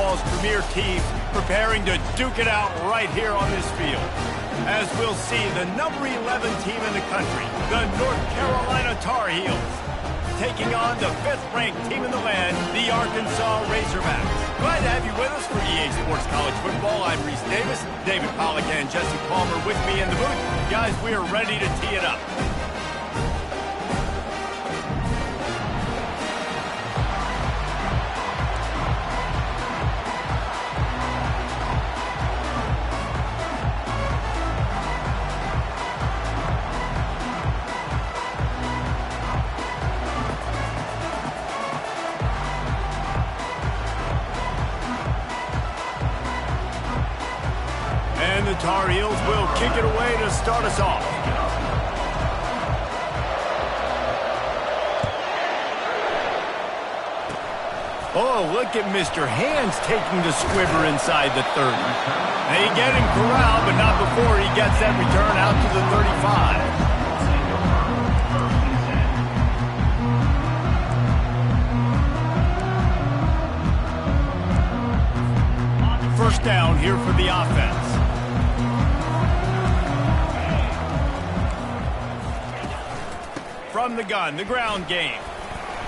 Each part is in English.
football's premier teams preparing to duke it out right here on this field. As we'll see, the number 11 team in the country, the North Carolina Tar Heels, taking on the 5th-ranked team in the land, the Arkansas Razorbacks. Glad to have you with us for EA Sports College Football. I'm Reese Davis, David Pollack and Jesse Palmer with me in the booth. Guys, we are ready to tee it up. The Tar Heels will kick it away to start us off. Oh, look at Mr. Hands taking the squibber inside the 30. They get him corralled, but not before he gets that return out to the 35. First down here for the offense. From the gun, the ground game.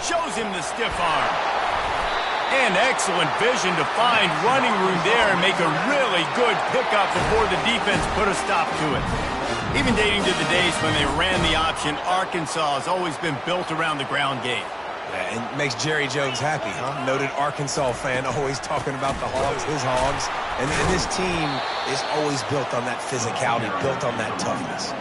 Shows him the stiff arm. And excellent vision to find running room there and make a really good pickup before the defense put a stop to it. Even dating to the days when they ran the option, Arkansas has always been built around the ground game. Yeah, and makes Jerry Jones happy, huh? Noted Arkansas fan, always talking about the Hogs, his Hogs. And this team is always built on that physicality, built on that toughness.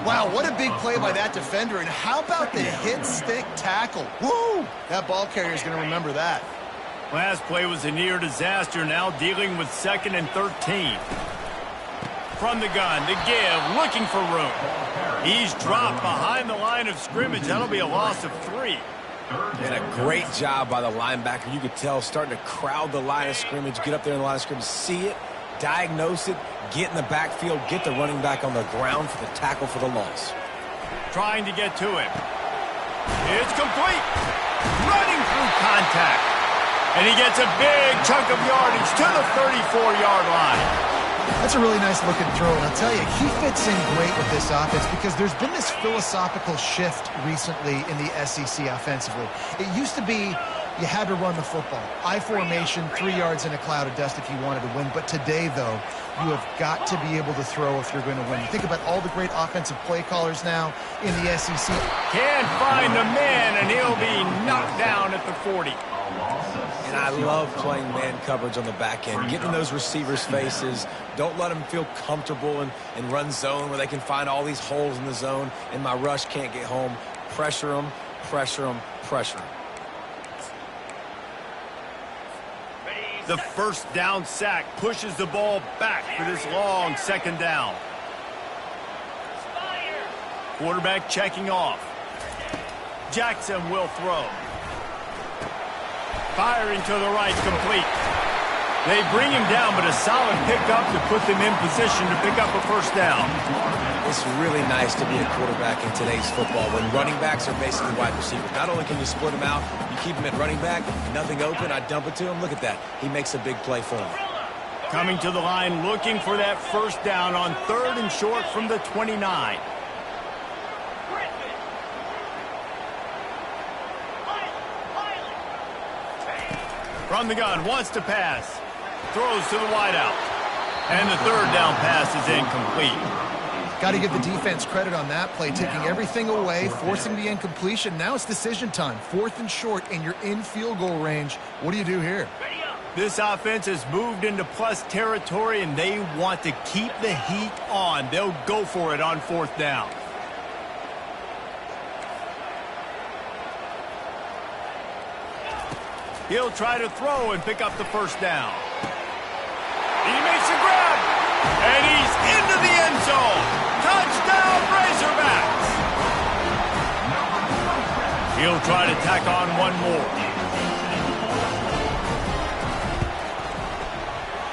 Wow, what a big play by that defender. And how about the hit-stick tackle? Woo! That ball carrier is going to remember that. Last play was a near disaster, now dealing with 2nd and 13. From the gun, the give, looking for room. He's dropped behind the line of scrimmage. That'll be a loss of 3. And a great job by the linebacker. You could tell starting to crowd the line of scrimmage, get up there in the line of scrimmage, see it, diagnose it, get in the backfield, get the running back on the ground for the tackle for the loss. Trying to get to him. It's complete. Running through contact. And he gets a big chunk of yardage to the 34-yard line. That's a really nice looking throw, and I'll tell you, he fits in great with this offense because there's been this philosophical shift recently in the SEC offensively. It used to be you had to run the football. I formation, 3 yards in a cloud of dust if you wanted to win. But today, though, you have got to be able to throw if you're going to win. You think about all the great offensive play callers now in the SEC. Can't find the man, and he'll be knocked down at the 40. And I love playing man coverage on the back end, getting in those receivers' faces. Don't let them feel comfortable and run zone where they can find all these holes in the zone, and my rush can't get home. Pressure them, pressure them, pressure them. The first down sack pushes the ball back for this long 2nd down. Quarterback checking off. Jackson will throw. Firing to the right, complete. They bring him down, but a solid pickup to put them in position to pick up a first down. It's really nice to be a quarterback in today's football when running backs are basically wide receivers. Not only can you split them out, you keep them at running back, nothing open, I dump it to him. Look at that. He makes a big play for him. Coming to the line, looking for that first down on 3rd and short from the 29. From the gun, wants to pass. Throws to the wideout. And the 3rd down pass is incomplete. Got to give the defense credit on that play, taking everything away, forcing the incompletion. Now it's decision time. 4th and short, and you're in field goal range. What do you do here? This offense has moved into plus territory, and they want to keep the heat on. They'll go for it on 4th down. He'll try to throw and pick up the first down. He makes a grab, and he's into the end zone. Touchdown, Razorbacks! He'll try to tack on one more.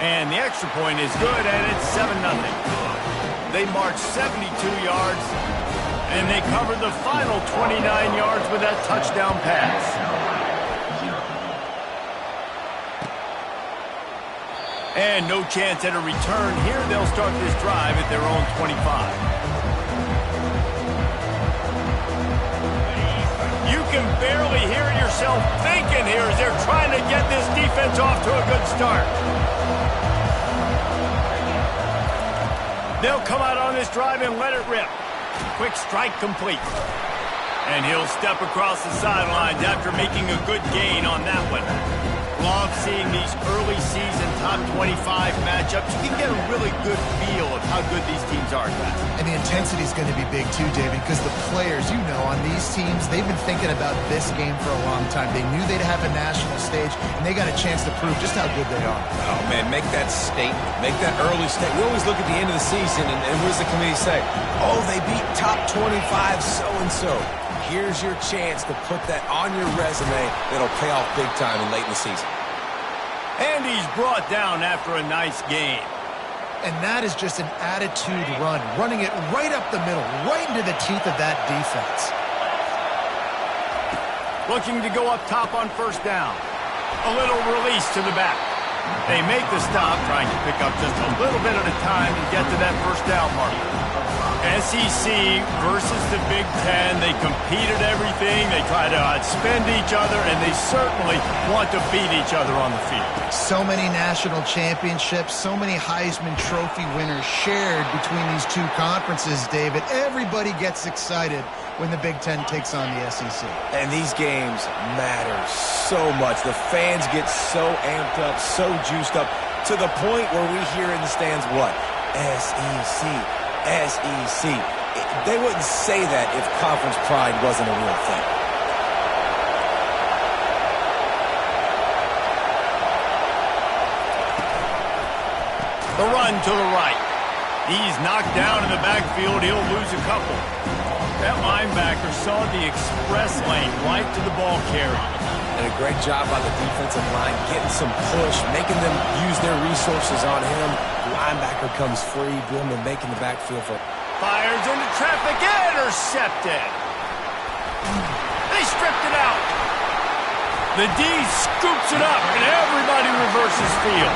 And the extra point is good, and it's 7-0. They march 72 yards, and they cover the final 29 yards with that touchdown pass. And no chance at a return here. They'll start this drive at their own 25. You can barely hear yourself thinking here as they're trying to get this defense off to a good start. They'll come out on this drive and let it rip. Quick strike complete. And he'll step across the sidelines after making a good gain on that one. Love seeing these early season top 25 matchups. You can get a really good feel of how good these teams are, guys. And the intensity is going to be big too, David, because the players, you know, on these teams, they've been thinking about this game for a long time. They knew they'd have a national stage, and they got a chance to prove just how good they are. Oh, man, make that statement. Make that early statement. We always look at the end of the season, and what does the committee say? Oh, they beat top 25 so-and-so. Here's your chance to put that on your resume that'll pay off big time and late in the season. And he's brought down after a nice game. And that is just an attitude run, running it right up the middle, right into the teeth of that defense. Looking to go up top on first down. A little release to the back. They make the stop, trying to pick up just a little bit at a time and get to that first down marker. SEC versus the Big Ten. They compete at everything. They try to outspend each other, and they certainly want to beat each other on the field. So many national championships, so many Heisman Trophy winners shared between these two conferences, David. Everybody gets excited when the Big Ten takes on the SEC. And these games matter so much. The fans get so amped up, so juiced up, to the point where we hear in the stands what? SEC. SEC. They wouldn't say that if conference pride wasn't a real thing. The run to the right. He's knocked down in the backfield. He'll lose a couple. That linebacker saw the express lane right to the ball carrier. And a great job by the defensive line, getting some push, making them use their resources on him. The linebacker comes free, boom, and making the backfield for... Fires into traffic, intercepted. They stripped it out. The D scoops it up, and everybody reverses field.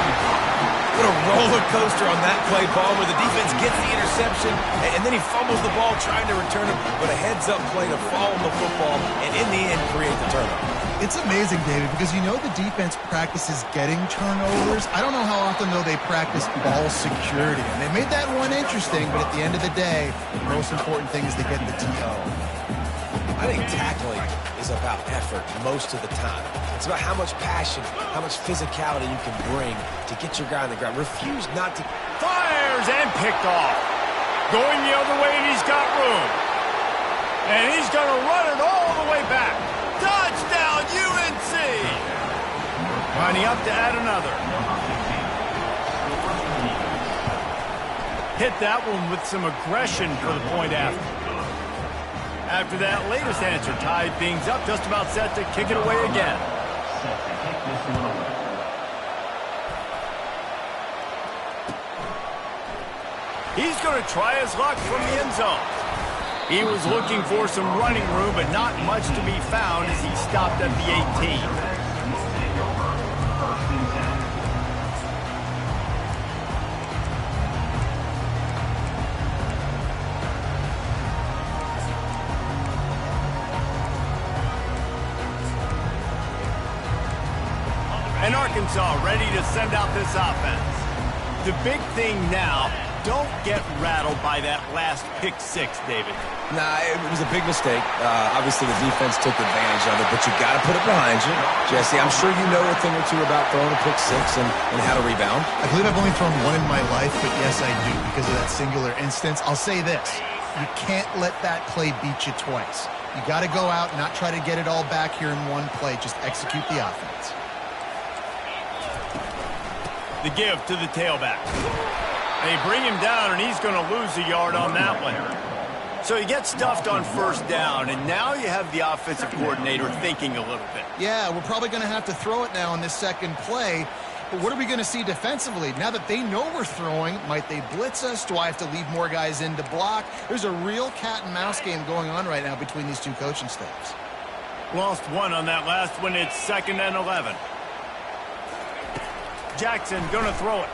What a roller coaster on that play, Palmer. The defense gets the interception, and then he fumbles the ball trying to return it, but a heads-up play to fall on the football, and in the end, create the turnover. It's amazing, David, because you know the defense practices getting turnovers. I don't know how often, though, they practice ball security. And they made that one interesting, but at the end of the day, the most important thing is to get the TO. I think tackling is about effort most of the time. It's about how much passion, how much physicality you can bring to get your guy on the ground. Refuse not to... Fires and picked off. Going the other way, and he's got room. And he's going to run it all the way back. Touchdown, UNC! Lining up to add another. Hit that one with some aggression for the point after. After that latest answer tied things up, just about set to kick it away again. He's going to try his luck from the end zone. He was looking for some running room, but not much to be found as he stopped at the 18. And Arkansas ready to send out this offense. The big thing now, don't get rattled by that last pick six, David. Nah, it was a big mistake. Obviously, the defense took advantage of it, but you got to put it behind you. Jesse, I'm sure you know a thing or two about throwing a pick six and how to rebound. I believe I've only thrown one in my life, but yes, I do, because of that singular instance. I'll say this. You can't let that play beat you twice. You got to go out and not try to get it all back here in one play. Just execute the offense. The give to the tailback. They bring him down, and he's going to lose a yard on that one. So he gets stuffed on first down, and now you have the offensive coordinator thinking a little bit. Yeah, we're probably going to have to throw it now on this second play. But what are we going to see defensively? Now that they know we're throwing, might they blitz us? Do I have to leave more guys in to block? There's a real cat-and-mouse game going on right now between these two coaching staffs. Lost one on that last one. It's 2nd and 11. Jackson gonna throw it.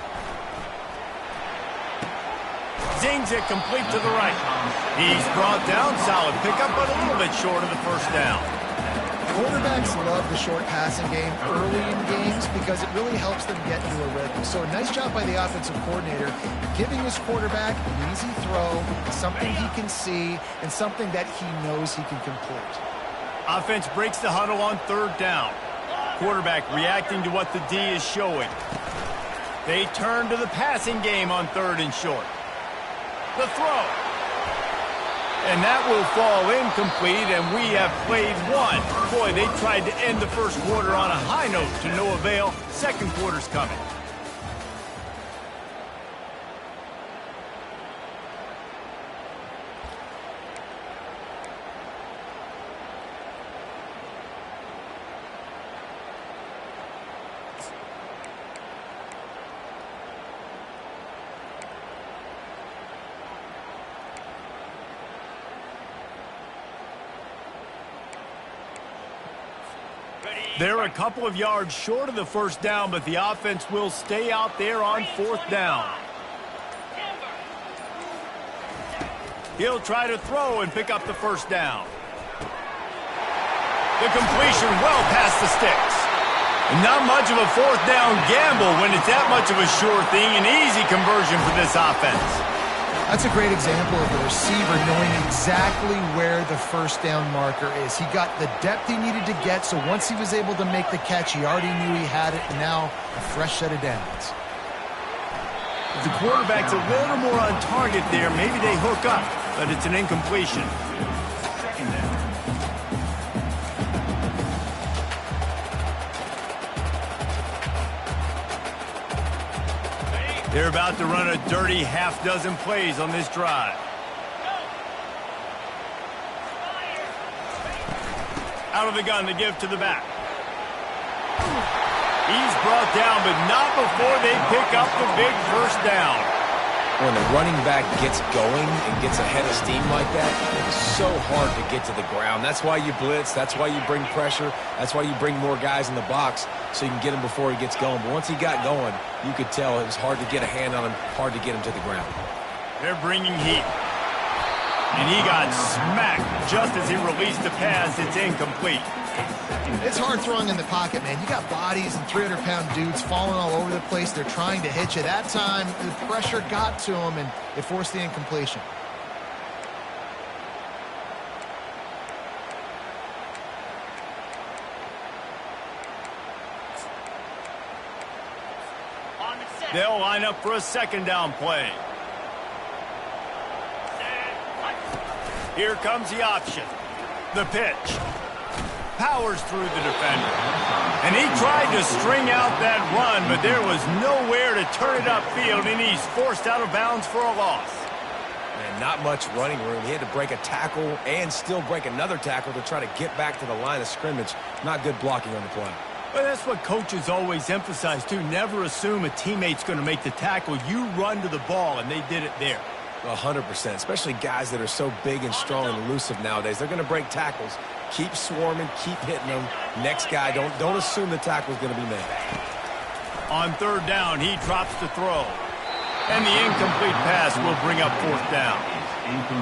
Zings it complete to the right. He's brought down. Solid pickup, but a little bit short of the first down. Quarterbacks love the short passing game early in games because it really helps them get into a rhythm. So a nice job by the offensive coordinator giving his quarterback an easy throw, something he can see, and something that he knows he can complete. Offense breaks the huddle on third down. Quarterback reacting to what the D is showing. They turn to the passing game on third and short. The throw. And that will fall incomplete, and we have played one. Boy, they tried to end the first quarter on a high note to no avail. Second quarter's coming. They're a couple of yards short of the first down, but the offense will stay out there on fourth down. He'll try to throw and pick up the first down. The completion well past the sticks. Not much of a fourth down gamble when it's that much of a sure thing. An easy conversion for this offense. That's a great example of the receiver knowing exactly where the first down marker is. He got the depth he needed to get, so once he was able to make the catch, he already knew he had it, and now a fresh set of downs. If the quarterback's a little more on target there, maybe they hook up, but it's an incompletion. They're about to run a dirty half-dozen plays on this drive. Out of the gun to give to the back. He's brought down, but not before they pick up the big first down. When the running back gets going and gets ahead of steam like that, it's so hard to get to the ground. That's why you blitz. That's why you bring pressure. That's why you bring more guys in the box so you can get him before he gets going. But once he got going, you could tell it was hard to get a hand on him, hard to get him to the ground. They're bringing heat. And he got smacked just as he released the pass. It's incomplete. It's hard throwing in the pocket, man. You got bodies and 300-pound dudes falling all over the place. They're trying to hit you. That time, the pressure got to him, and it forced the incompletion. They'll line up for a second down play. Here comes the option. The pitch. Powers through the defender. And he tried to string out that run, but there was nowhere to turn it upfield, and he's forced out of bounds for a loss. And not much running room. He had to break a tackle and still break another tackle to try to get back to the line of scrimmage. Not good blocking on the play. But that's what coaches always emphasize, too. Never assume a teammate's going to make the tackle. You run to the ball, and they did it there. 100%, especially guys that are so big and strong and elusive nowadays. They're going to break tackles. Keep swarming, keep hitting them. Next guy, don't assume the tackle's going to be made. On third down, he drops the throw. And the incomplete pass will bring up fourth down.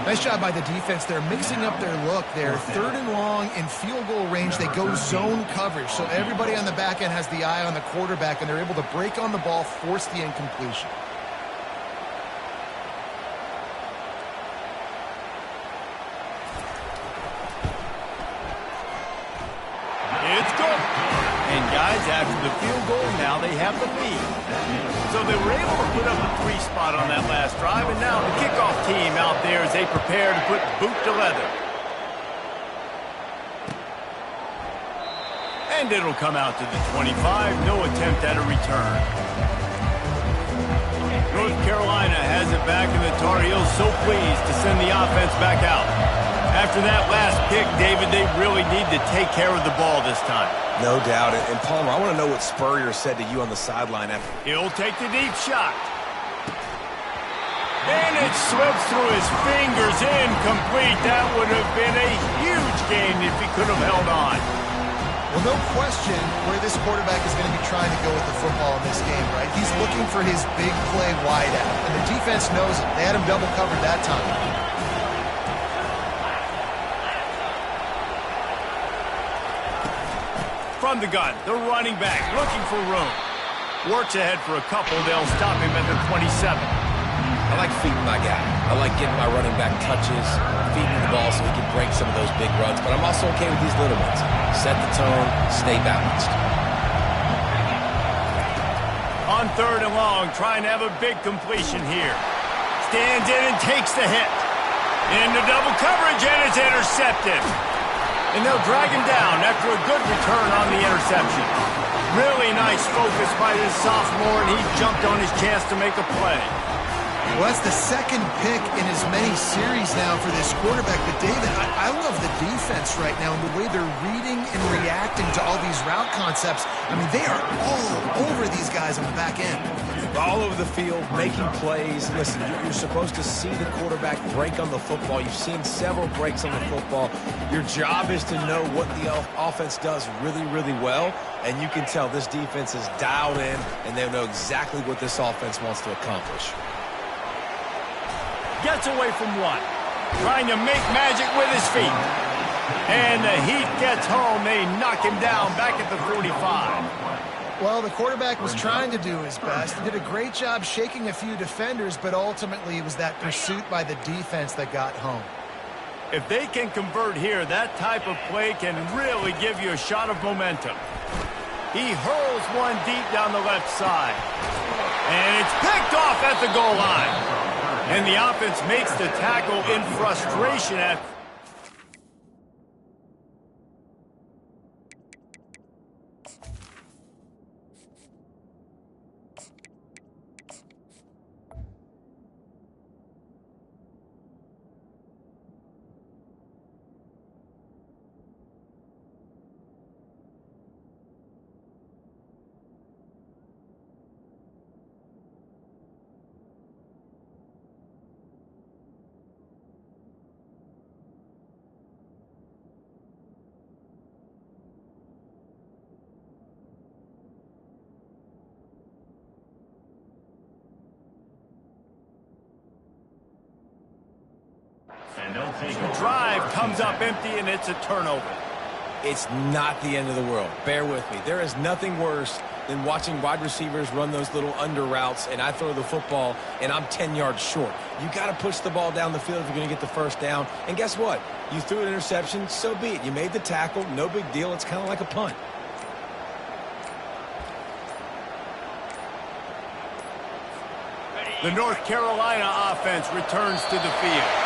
Nice job by the defense. They're mixing up their look. They're third and long in field goal range. They go zone coverage. So everybody on the back end has the eye on the quarterback, and they're able to break on the ball, force the incompletion. It's good. And guys, after the field goal, now they have the lead. So they were able to put up a 3 spot on that last drive, and now the kickoff team out there as they prepare to put boot to leather. And it'll come out to the 25. No attempt at a return. North Carolina has it back, and the Tar Heels so pleased to send the offense back out. After that last pick, David, they really need to take care of the ball this time. No doubt. And Palmer, I want to know what Spurrier said to you on the sideline after. He'll take the deep shot. And it slips through his fingers, incomplete. That would have been a huge gain if he could have held on. Well, no question where this quarterback is going to be trying to go with the football in this game, right? He's looking for his big play wide out, and the defense knows it. They had him double covered that time. From the gun, the running back looking for room. Works ahead for a couple. They'll stop him at the 27. I like feeding my guy. I like getting my running back touches, feeding the ball so he can break some of those big runs. But I'm also okay with these little ones. Set the tone, stay balanced. On 3rd and long, trying to have a big completion here. Stands in and takes the hit. Into double coverage, and it's intercepted. And they'll drag him down after a good return on the interception. Really nice focus by this sophomore, and he jumped on his chance to make a play. Well, that's the second pick in as many series now for this quarterback. But, David, I love the defense right now and the way they're reading and reacting to all these route concepts. I mean, they are all over these guys on the back end. All over the field, making plays. Listen, you're supposed to see the quarterback break on the football. You've seen several breaks on the football. Your job is to know what the offense does really, really well. And you can tell this defense is dialed in, and they know exactly what this offense wants to accomplish. Gets away from one. Trying to make magic with his feet. And the heat gets home. They knock him down back at the 45. Well, the quarterback was trying to do his best. He did a great job shaking a few defenders, but ultimately it was that pursuit by the defense that got home. If they can convert here, that type of play can really give you a shot of momentum. He hurls one deep down the left side. And it's picked off at the goal line. And the offense makes the tackle in frustration at... The drive comes up empty, and it's a turnover. It's not the end of the world. Bear with me. There is nothing worse than watching wide receivers run those little under routes, and I throw the football, and I'm 10 yards short. You got to push the ball down the field if you're going to get the first down. And guess what? You threw an interception, so be it. You made the tackle, no big deal. It's kind of like a punt. The North Carolina offense returns to the field.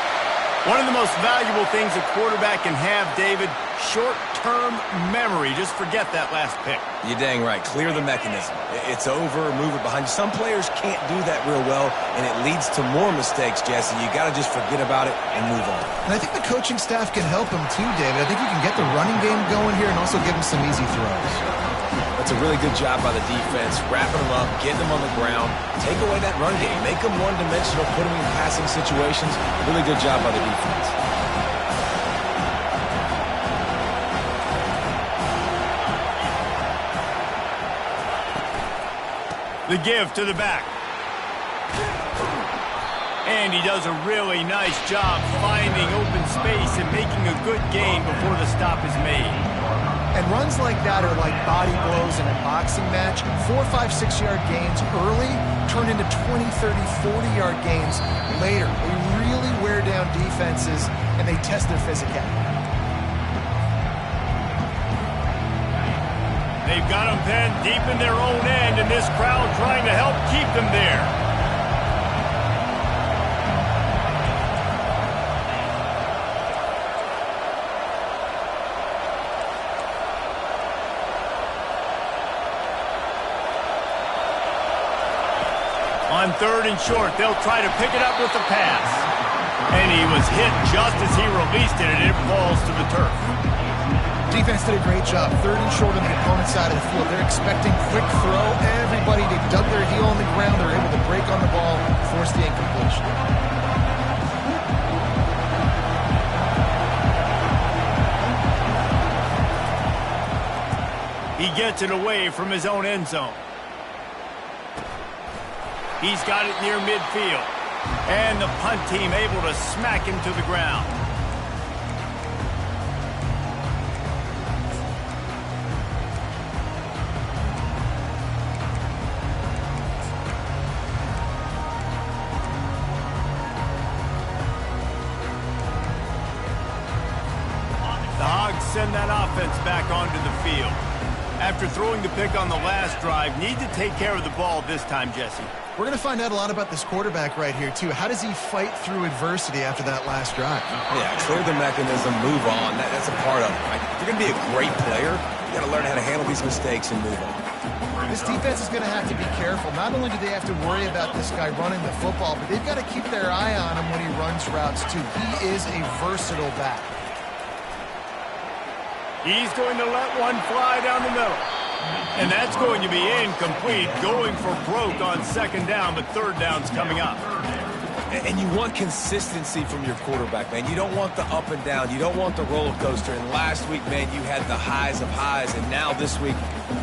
One of the most valuable things a quarterback can have, David, short-term memory. Just forget that last pick. You're dang right. Clear the mechanism. It's over, move it behind you. Some players can't do that real well, and it leads to more mistakes, Jesse. You got to just forget about it and move on. And I think the coaching staff can help him too, David. I think you can get the running game going here and also give him some easy throws. That's a really good job by the defense, wrapping them up, getting them on the ground. Take away that run game. Make them one-dimensional, put them in passing situations. Really good job by the defense. The give to the back. And he does a really nice job finding open space and making a good gain before the stop is made. And runs like that are like body blows in a boxing match. 4, 5, 6-yard gains early turn into 20, 30, 40-yard gains later. They really wear down defenses, and they test their physicality. They've got them pinned deep in their own end, and this crowd trying to help keep them there. On 3rd and short, they'll try to pick it up with the pass. And he was hit just as he released it, and it falls to the turf. Defense did a great job. 3rd and short on the opponent's side of the field. They're expecting quick throw. Everybody, they dug their heel on the ground. They're able to break on the ball, force the incompletion. He gets it away from his own end zone. He's got it near midfield. And the punt team able to smack him to the ground. The Hogs send that offense back onto the field. After throwing the pick on the last drive, need to take care of the ball this time, Jesse. We're going to find out a lot about this quarterback right here, too. How does he fight through adversity after that last drive? Yeah, clear the mechanism, move on. That's a part of it. Right? If you're going to be a great player, you got to learn how to handle these mistakes and move on. This defense is going to have to be careful. Not only do they have to worry about this guy running the football, but they've got to keep their eye on him when he runs routes, too. He is a versatile back. He's going to let one fly down the middle. And that's going to be incomplete, going for broke on second down, but third down's coming up. And you want consistency from your quarterback, man. You don't want the up and down. You don't want the roller coaster. And last week, man, you had the highs of highs, and now this week,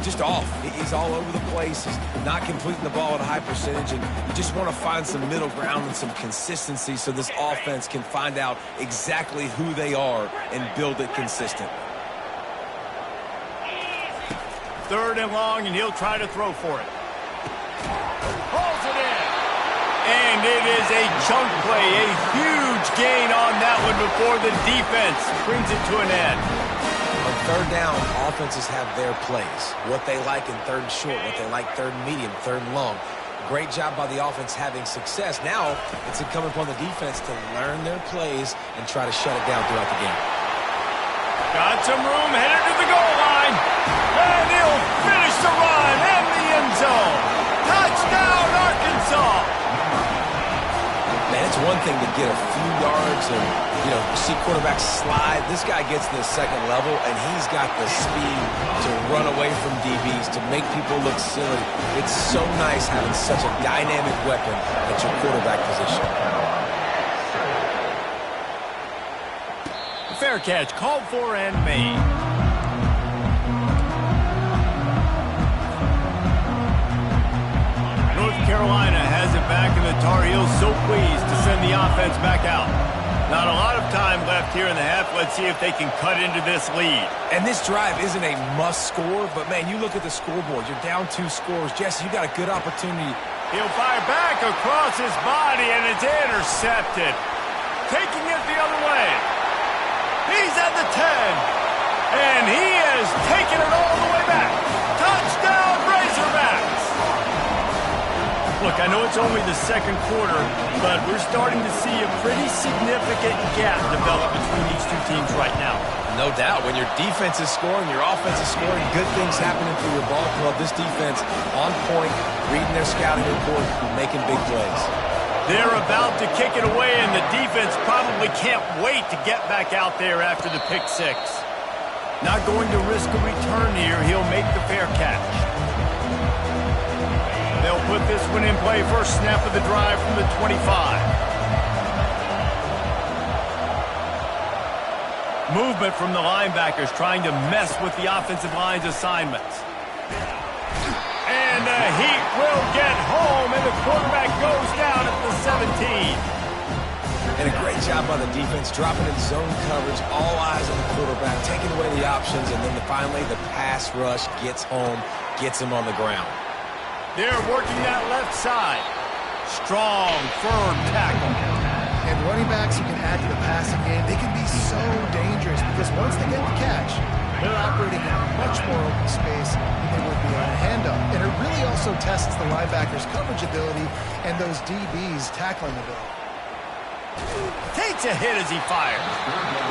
just off. He's all over the place. He's not completing the ball at a high percentage, and you just want to find some middle ground and some consistency so this offense can find out exactly who they are and build it consistent. Third and long, and he'll try to throw for it. Pulls it in. And it is a chunk play, a huge gain on that one before the defense brings it to an end. On third down, offenses have their plays. What they like in third and short, what they like third and medium, third and long. Great job by the offense having success. Now it's incumbent upon the defense to learn their plays and try to shut it down throughout the game. Got some room, headed to the goal line. And he'll finish the run in the end zone. Touchdown, Arkansas. Man, it's one thing to get a few yards and, see quarterbacks slide. This guy gets to the second level, and he's got the speed to run away from DBs, to make people look silly. It's so nice having such a dynamic weapon at your quarterback position. Fair catch, called for and made. North Carolina has it back, and the Tar Heels so pleased to send the offense back out. Not a lot of time left here in the half. Let's see if they can cut into this lead. And this drive isn't a must score, but, man, you look at the scoreboard. You're down 2 scores. Jesse, you got a good opportunity. He'll fire back across his body, and it's intercepted. Taking it the other way. He's at the 10, and he has taken it all the way back. Touchdown, Razorbacks! Look, I know it's only the second quarter, but we're starting to see a pretty significant gap develop between these two teams right now. No doubt. When your defense is scoring, your offense is scoring, good things happening for your ball club. This defense on point, reading their scouting report, making big plays. They're about to kick it away, and the defense probably can't wait to get back out there after the pick six. Not going to risk a return here. He'll make the fair catch. They'll put this one in play. First snap of the drive from the 25. Movement from the linebackers trying to mess with the offensive line's assignments. And the Heat will get home, and the quarterback goes down at the 17. And a great job by the defense, dropping in zone coverage, all eyes on the quarterback, taking away the options, and then finally the pass rush gets home, gets him on the ground. They're working that left side. Strong, firm tackle. And running backs who can add to the passing game, they can be so dangerous because once they get the catch, they're operating in much more open space than they would be on a handoff. And it really also tests the linebackers' coverage ability and those DBs' tackling ability. Takes a hit as he fired.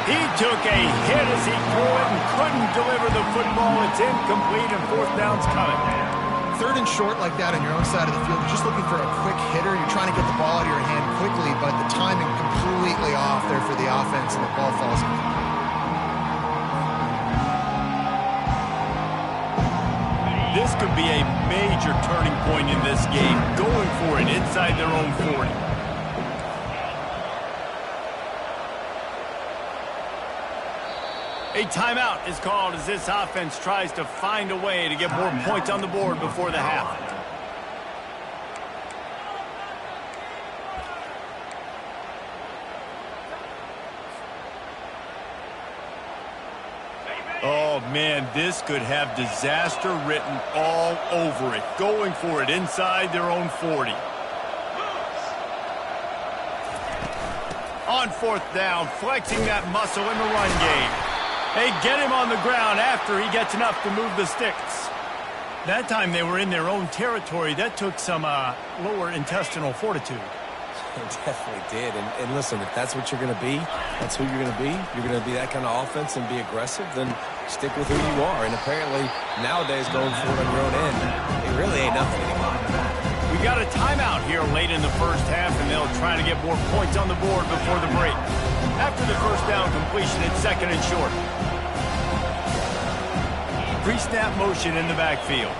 He took a hit as he threw it and couldn't deliver the football. It's incomplete, and fourth down's coming. Third and short like that on your own side of the field, you're just looking for a quick hitter. You're trying to get the ball out of your hand quickly, but the timing completely off there for the offense, and the ball falls incomplete. This could be a major turning point in this game, going for it inside their own 40. A timeout is called as this offense tries to find a way to get more points on the board before the half. Oh, man, this could have disaster written all over it. Going for it inside their own 40. On fourth down, flexing that muscle in the run game. They get him on the ground after he gets enough to move the sticks. That time they were in their own territory. That took some lower intestinal fortitude. It definitely did. And listen, if that's what you're going to be, that's who you're going to be. You're going to be that kind of offense and be aggressive, then stick with who you are. And apparently, nowadays, going for it on your own end, it really ain't nothing anymore. We got a timeout here late in the first half, and they'll try to get more points on the board before the break. After the first down completion, it's second and short. Pre-snap motion in the backfield.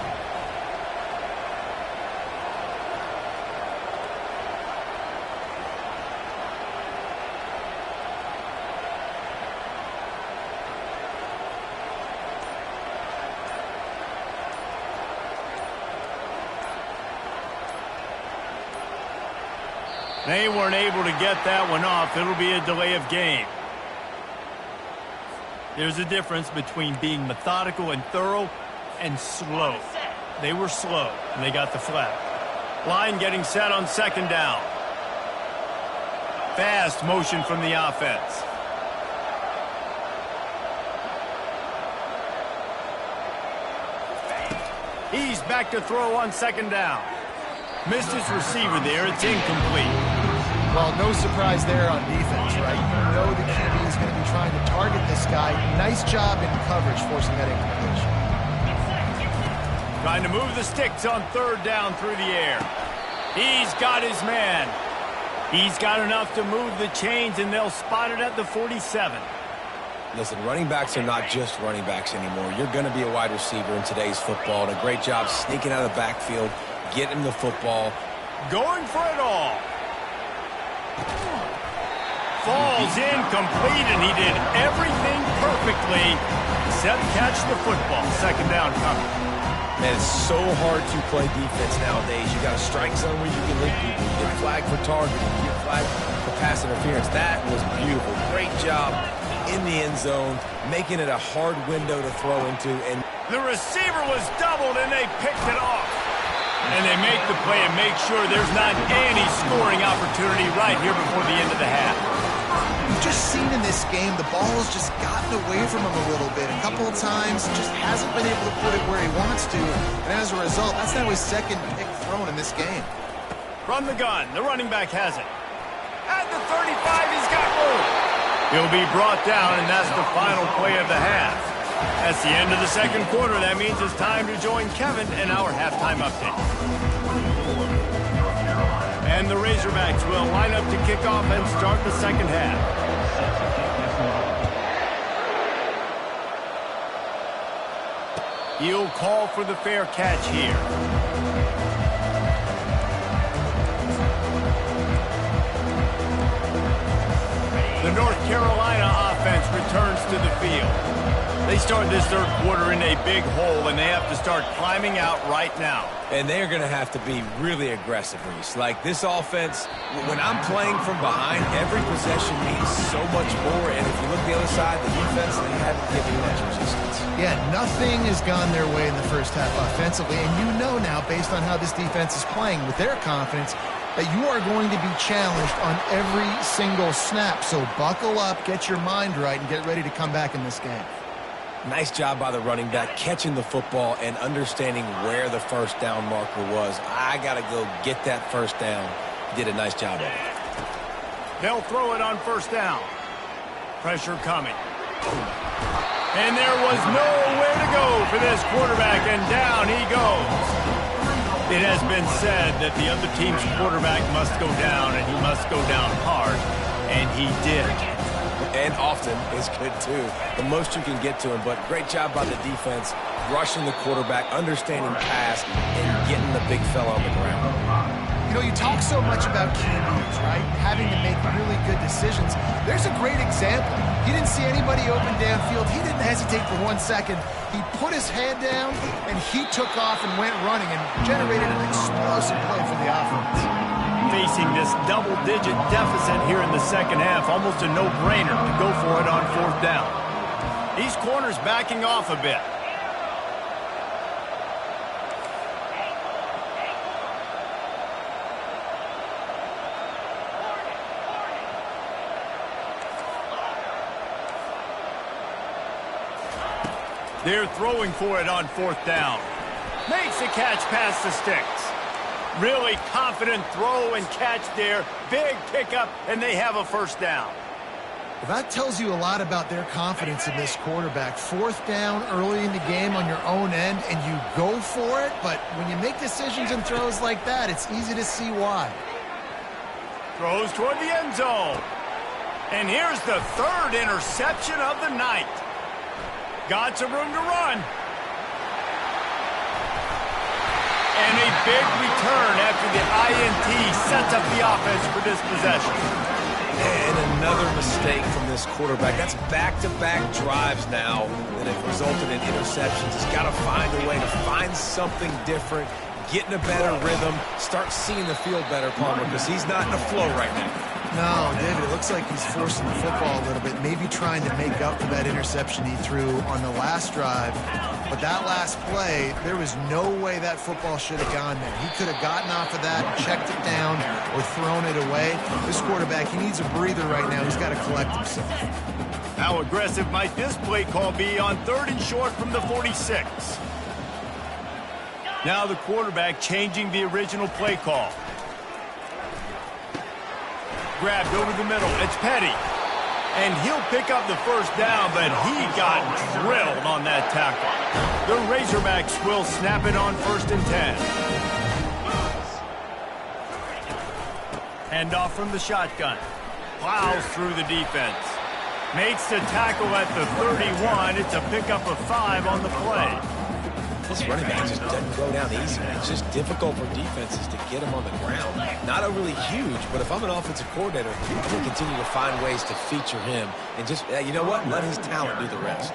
They weren't able to get that one off. It'll be a delay of game. There's a difference between being methodical and thorough and slow. They were slow, and they got the flag. Line getting set on second down. Fast motion from the offense. He's back to throw on second down. Missed his receiver there. It's incomplete. Well, no surprise there on defense, right? You know the QB is going to be trying to target this guy. Nice job in coverage forcing that incompletion. Trying to move the sticks on third down through the air. He's got his man. He's got enough to move the chains, and they'll spot it at the 47. Listen, running backs are not just running backs anymore. You're going to be a wide receiver in today's football, and a great job sneaking out of the backfield, getting the football. Going for it all. Falls incomplete, and he did everything perfectly except catch the football. Second down coming. Man, it's so hard to play defense nowadays. You got a strike zone where you can lick people. You get flagged for targeting. You get flagged for pass interference. That was beautiful. Great job in the end zone, making it a hard window to throw into. And the receiver was doubled, and they picked it off. And they make the play and make sure there's not any scoring opportunity right here before the end of the half. You've just seen in this game, the ball has just gotten away from him a little bit. A couple of times, just hasn't been able to put it where he wants to. And as a result, that's now his second pick thrown in this game. From the gun, the running back has it. At the 35, he's got room. He'll be brought down, and that's the final play of the half. That's the end of the second quarter. That means it's time to join Kevin in our halftime update. And the Razorbacks will line up to kick off and start the second half. He'll call for the fair catch here. The North Carolina offense returns to the field. They start this third quarter in a big hole, and they have to start climbing out right now. And they are going to have to be really aggressive, Reese. Like, this offense, when I'm playing from behind, every possession means so much more. And if you look the other side, the defense, they haven't given you much resistance. Yeah, nothing has gone their way in the first half offensively. And you know now, based on how this defense is playing with their confidence, that you are going to be challenged on every single snap. So buckle up, get your mind right, and get ready to come back in this game. Nice job by the running back, catching the football and understanding where the first down marker was. I got to go get that first down. He did a nice job of it. They'll throw it on first down. Pressure coming. And there was nowhere to go for this quarterback, and down he goes. It has been said that the other team's quarterback must go down, and he must go down hard, and he did. And often is good, too. The most you can get to him, but great job by the defense, rushing the quarterback, understanding pass, and getting the big fella on the ground. You know, you talk so much about QBs, right? Having to make really good decisions. There's a great example. He didn't see anybody open downfield. He didn't hesitate for 1 second. He put his head down, and he took off and went running and generated an explosive play for the offense. Facing this double-digit deficit here in the second half, almost a no-brainer to go for it on 4th down. These corners backing off a bit. They're throwing for it on 4th down. Makes the catch past the sticks. Really confident throw and catch there. Big pickup, and they have a 1st down. Well, that tells you a lot about their confidence in this quarterback. 4th down early in the game on your own end, and you go for it. But when you make decisions and throws like that, it's easy to see why. Throws toward the end zone. And here's the 3rd interception of the night. Got some room to run. And a big return after the INT sets up the offense for this possession. And another mistake from this quarterback. That's back-to-back drives now that have resulted in interceptions. He's got to find a way to find something different, get in a better rhythm, start seeing the field better, Palmer, because he's not in a flow right now. No, David, it looks like he's forcing the football a little bit, maybe trying to make up for that interception he threw on the last drive. But that last play, there was no way that football should have gone there. He could have gotten off of that, checked it down, or thrown it away. This quarterback, he needs a breather right now. He's got to collect himself. How aggressive might this play call be on 3rd and short from the 46? Now the quarterback changing the original play call. Grabbed over the middle. It's Petty. And he'll pick up the 1st down, but he got drilled on that tackle. The Razorbacks will snap it on 1st and 10. Handoff from the shotgun. Plows through the defense. Makes the tackle at the 31. It's a pickup of 5 on the play. This running back just doesn't go down easy. It's just difficult for defenses to get him on the ground. Not a really huge, but if I'm an offensive coordinator, I'm going to continue to find ways to feature him and just, you know what, let his talent do the rest.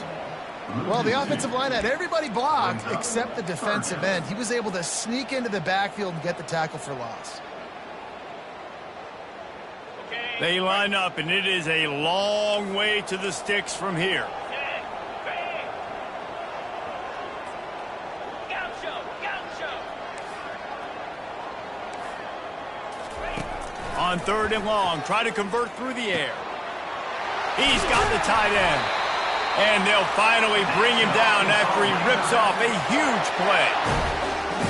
Well, the offensive line had everybody blocked except the defensive end. He was able to sneak into the backfield and get the tackle for loss. They line up, and it is a long way to the sticks from here. On 3rd and long, try to convert through the air. He's got the tight end. And they'll finally bring him down after he rips off a huge play.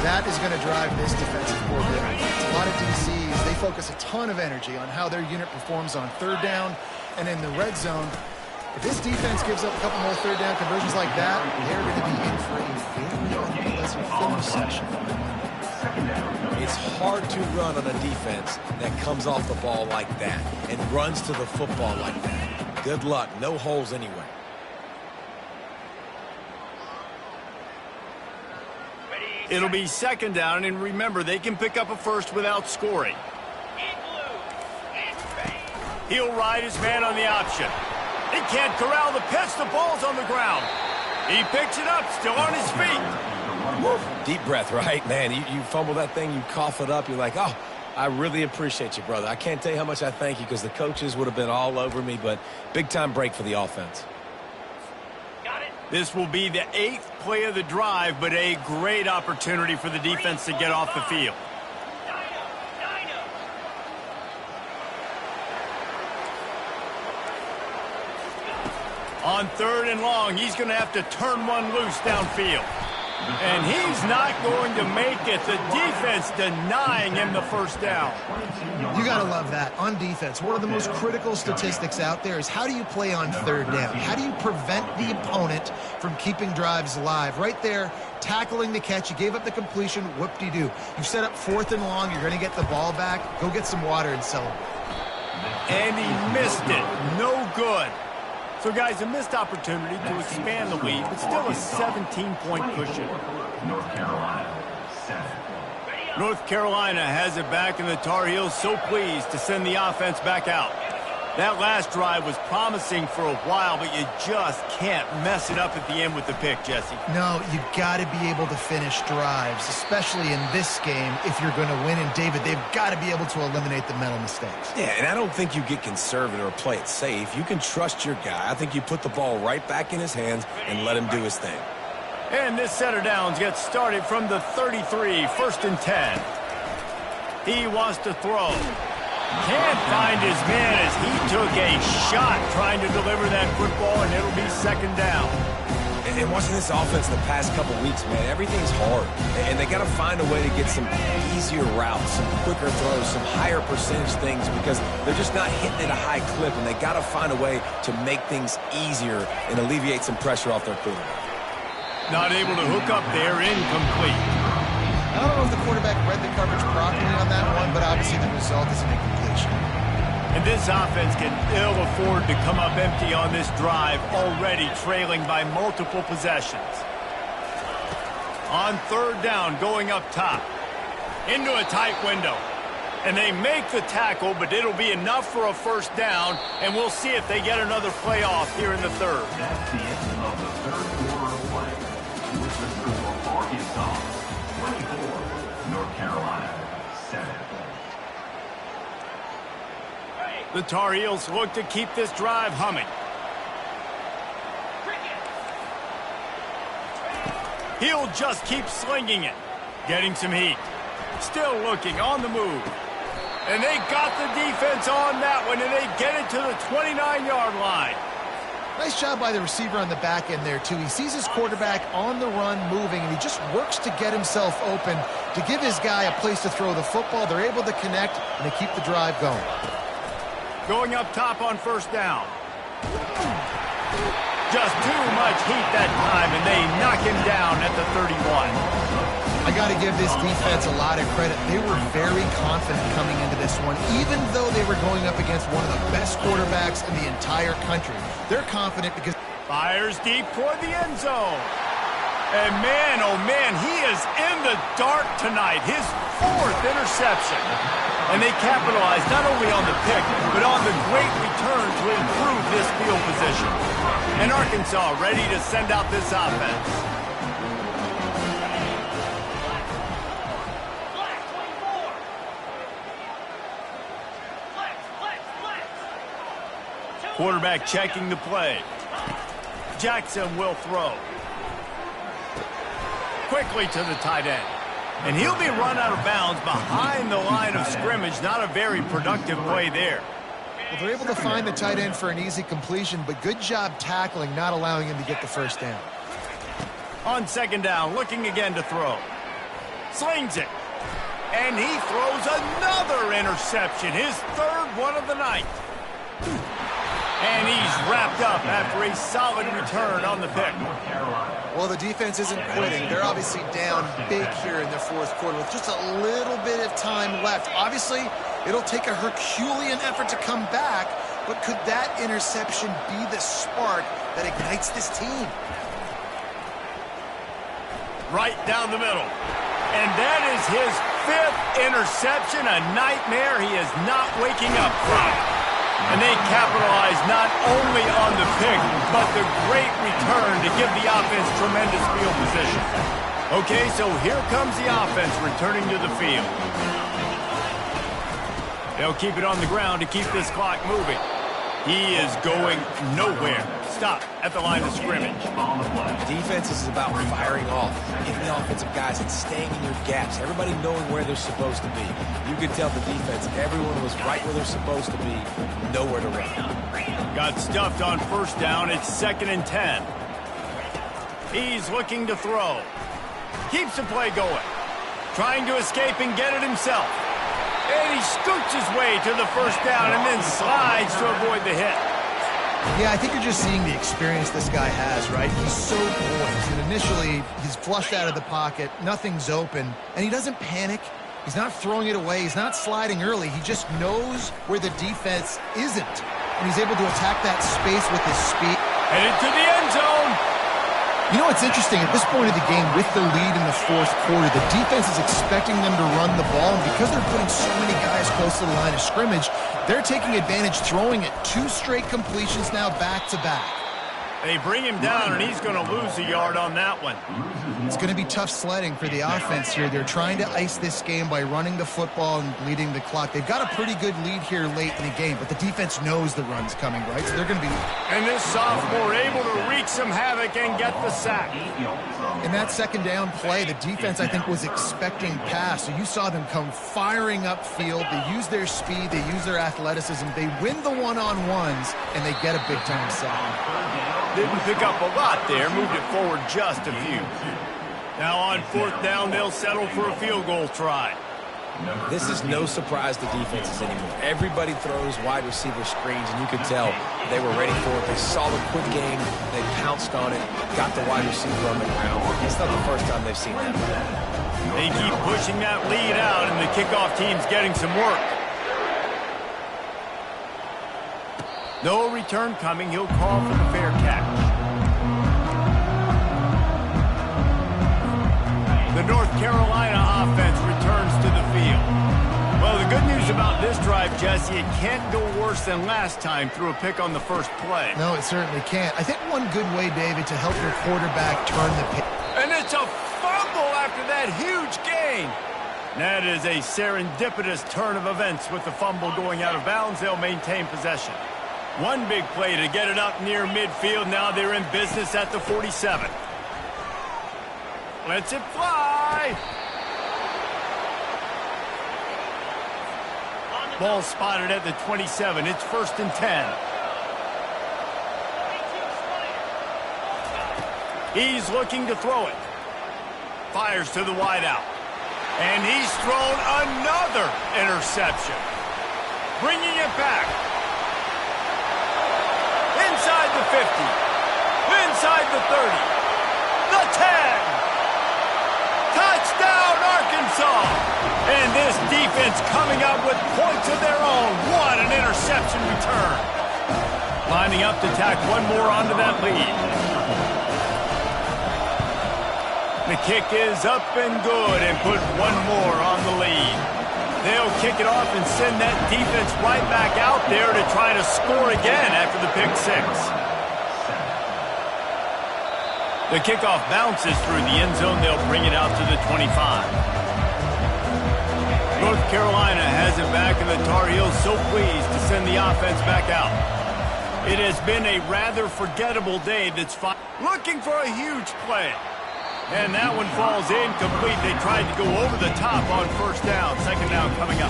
That is going to drive this defensive coordinator. A lot of DCs, they focus a ton of energy on how their unit performs on 3rd down and in the red zone. If this defense gives up a couple more 3rd down conversions like that, they're going to be in for a very unpleasant finish session. It's hard to run on a defense that comes off the ball like that and runs to the football like that. Good luck. No holes anywhere. It'll be 2nd down, and remember, they can pick up a 1st without scoring. He'll ride his man on the option. He can't corral the pitch. The ball's on the ground. He picks it up, still on his feet. Woo. Deep breath, right? Man, you fumble that thing, you cough it up, you're like, oh, I really appreciate you, brother. I can't tell you how much I thank you because the coaches would have been all over me, but big-time break for the offense. This will be the 8th play of the drive, but a great opportunity for the defense to get off the field. On 3rd and long, he's going to have to turn one loose downfield. And he's not going to make it. The defense denying him the 1st down. You got to love that. On defense, one of the most critical statistics out there is how do you play on 3rd down? How do you prevent the opponent from keeping drives alive? Right there, tackling the catch. You gave up the completion. Whoop-de-doo. You've set up 4th and long. You're going to get the ball back. Go get some water and celebrate. And he missed it. No good. So, guys, a missed opportunity to expand the lead, but still a 17-point cushion. North Carolina, 7. North Carolina has it back, and the Tar Heels so pleased to send the offense back out. That last drive was promising for a while, but you just can't mess it up at the end with the pick, Jesse. No, you've got to be able to finish drives, especially in this game if you're going to win. And, David, they've got to be able to eliminate the mental mistakes. Yeah, and I don't think you get conservative or play it safe. You can trust your guy. I think you put the ball right back in his hands and let him do his thing. And this set of downs gets started from the 33, 1st and 10. He wants to throw. Can't find his man as he took a shot trying to deliver that football, and it'll be 2nd down. And watching this offense the past couple weeks, man, everything's hard. And they got to find a way to get some easier routes, some quicker throws, some higher percentage things because they're just not hitting at a high clip, and they got to find a way to make things easier and alleviate some pressure off their quarterback. Not able to hook up there, incomplete. I don't know if the quarterback read the coverage properly on that one, but obviously the result is an incompletion. And this offense can ill afford to come up empty on this drive, already trailing by multiple possessions. On 3rd down, going up top. Into a tight window. And they make the tackle, but it'll be enough for a 1st down, and we'll see if they get another play off here in the 3rd. That's the end of the 3rd quarter of play. With the score, Arkansas 24, North Carolina 7. The Tar Heels look to keep this drive humming. He'll just keep slinging it. Getting some heat. Still looking on the move. And they got the defense on that one, and they get it to the 29-yard line. Nice job by the receiver on the back end there, too. He sees his quarterback on the run moving, and he just works to get himself open to give his guy a place to throw the football. They're able to connect, and they keep the drive going. Going up top on 1st down. Just too much heat that time, and they knock him down at the 31. I got to give this defense a lot of credit. They were very confident coming into this one, even though they were going up against one of the best quarterbacks in the entire country. They're confident because... Fires deep toward the end zone. And man, oh man, he is in the dark tonight. His 4th interception. And they capitalized not only on the pick, but on the great return to improve this field position. And Arkansas ready to send out this offense. Quarterback checking the play. Jackson will throw. Quickly to the tight end. And he'll be run out of bounds behind the line of scrimmage. Not a very productive play there. Well, they're able to find the tight end for an easy completion, but good job tackling, not allowing him to get the 1st down. On 2nd down, looking again to throw. Slings it. And he throws another interception. His 3rd one of the night. And he's wrapped up after a solid return on the pick. Well, the defense isn't quitting. They're obviously down big here in the 4th quarter with just a little bit of time left. Obviously, it'll take a Herculean effort to come back, but could that interception be the spark that ignites this team? Right down the middle. And that is his 5th interception, a nightmare he is not waking up from. And they capitalize not only on the pick, but the great return to give the offense tremendous field position. Okay, so here comes the offense returning to the field. They'll keep it on the ground to keep this clock moving. He is going nowhere. Stop at the line of scrimmage. Defense is about firing off, getting the offensive guys and staying in your gaps. Everybody knowing where they're supposed to be. You could tell the defense, everyone was right where they're supposed to be, nowhere to run. Got stuffed on 1st down. It's 2nd and 10. He's looking to throw. Keeps the play going. Trying to escape and get it himself. And he scoots his way to the 1st down and then slides to avoid the hit. Yeah, I think you're just seeing the experience this guy has, right? He's so poised. And initially, he's flushed out of the pocket. Nothing's open. And he doesn't panic. He's not throwing it away. He's not sliding early. He just knows where the defense isn't. And he's able to attack that space with his speed. Headed to the end zone. You know, it's interesting. At this point of the game, with the lead in the fourth quarter, the defense is expecting them to run the ball, and because they're putting so many guys close to the line of scrimmage, they're taking advantage, throwing it 2 straight completions now back-to-back. They bring him down, and he's going to lose a yard on that one. It's going to be tough sledding for the offense here. They're trying to ice this game by running the football and bleeding the clock. They've got a pretty good lead here late in the game, but the defense knows the run's coming, right? So they're going to be... And this sophomore able to wreak some havoc and get the sack. In that second down play, the defense, I think, was expecting pass. So you saw them come firing upfield. They use their speed. They use their athleticism. They win the one-on-ones, and they get a big-time sack. Didn't pick up a lot there, moved it forward just a few. Now on fourth down, they'll settle for a field goal try. This is no surprise to defenses anymore. Everybody throws wide receiver screens, and you could tell they were ready for it. They saw the quick game, they pounced on it, got the wide receiver on the ground. It's not the first time they've seen that. They keep pushing that lead out, and the kickoff team's getting some work. No return coming. He'll call for the fair catch. The North Carolina offense returns to the field. Well, the good news about this drive, Jesse, it can't go worse than last time through a pick on the first play. No, it certainly can't. I think one good way, David, to help your quarterback turn the pick. And it's a fumble after that huge gain. That is a serendipitous turn of events with the fumble going out of bounds. They'll maintain possession. One big play to get it up near midfield. Now they're in business at the 47. Lets it fly. Ball spotted at the 27. It's 1st and 10. He's looking to throw it. Fires to the wideout. And he's thrown another interception. Bringing it back. Inside the 50, inside the 30, the 10. Touchdown, Arkansas. And this defense coming up with points of their own. What an interception return. Lining up to tack one more onto that lead. The kick is up and good and put one more on the lead. They'll kick it off and send that defense right back out there to try to score again after the pick six. The kickoff bounces through the end zone. They'll bring it out to the 25. North Carolina has it back, and the Tar Heels so pleased to send the offense back out. It has been a rather forgettable day that's looking for a huge play. And that one falls incomplete. They tried to go over the top on first down. Second down coming up.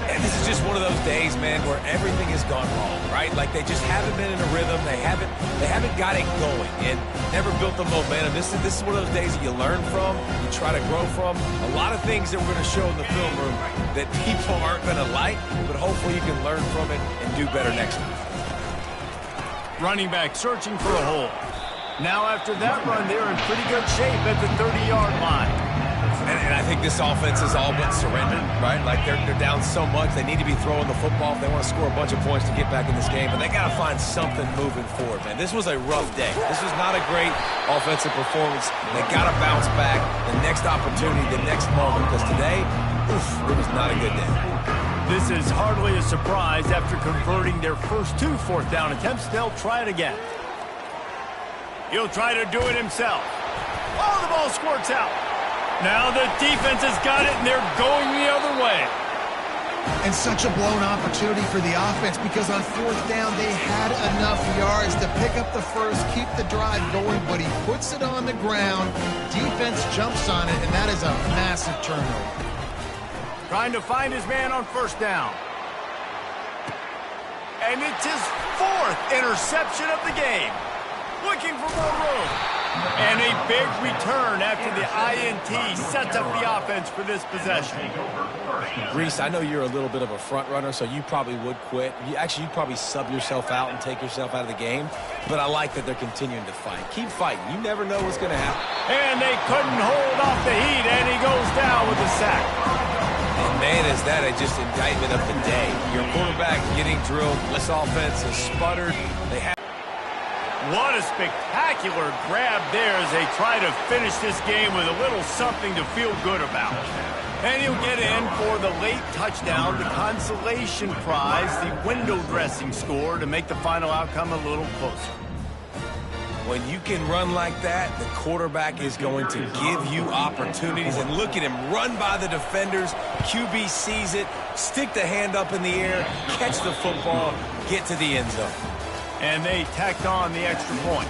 And this is just one of those days, man, where everything has gone wrong, right? Like they just haven't been in a rhythm. They haven't got it going and never built the momentum. This is one of those days that you learn from, you try to grow from. A lot of things that we're going to show in the film room that people aren't going to like, but hopefully you can learn from it and do better next week. Running back searching for a hole. Now after that run, they're in pretty good shape at the 30-yard line. And I think this offense is all but surrendered, right? Like they're down so much, they need to be throwing the football if they want to score a bunch of points to get back in this game. But they got to find something moving forward, man. This was a rough day. This was not a great offensive performance. They got to bounce back the next opportunity, the next moment, because today, it was not a good day. This is hardly a surprise. After converting their first 2 fourth-down attempts, they'll try it again. He'll try to do it himself. Oh, the ball squirts out. Now the defense has got it, and they're going the other way. And such a blown opportunity for the offense because on fourth down, they had enough yards to pick up the first, keep the drive going, but he puts it on the ground. Defense jumps on it, and that is a massive turnover. Trying to find his man on first down. And it's his 4th interception of the game. Looking for more room. And a big return after the INT sets up the offense for this possession. Reese, I know you're a little bit of a front runner, so you probably would quit. You'd probably sub yourself out and take yourself out of the game. But I like that they're continuing to fight. Keep fighting. You never know what's going to happen. And they couldn't hold off the heat, and he goes down with a sack. And man, is that just indictment of the day. Your quarterback getting drilled. This offense has sputtered. They have What a spectacular grab there as they try to finish this game with a little something to feel good about. And he'll get in for the late touchdown, the consolation prize, the window dressing score to make the final outcome a little closer. When you can run like that, the quarterback is going to give you opportunities. And look at him run by the defenders. QB sees it, stick the hand up in the air, catch the football, get to the end zone. And they tacked on the extra point.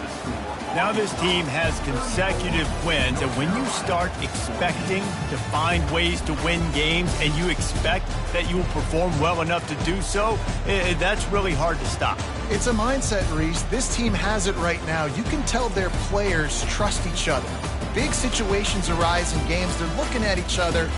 Now this team has consecutive wins, and when you start expecting to find ways to win games and you expect that you will perform well enough to do so, that's really hard to stop. It's a mindset, Reese. This team has it right now. You can tell their players trust each other. Big situations arise in games. They're looking at each other.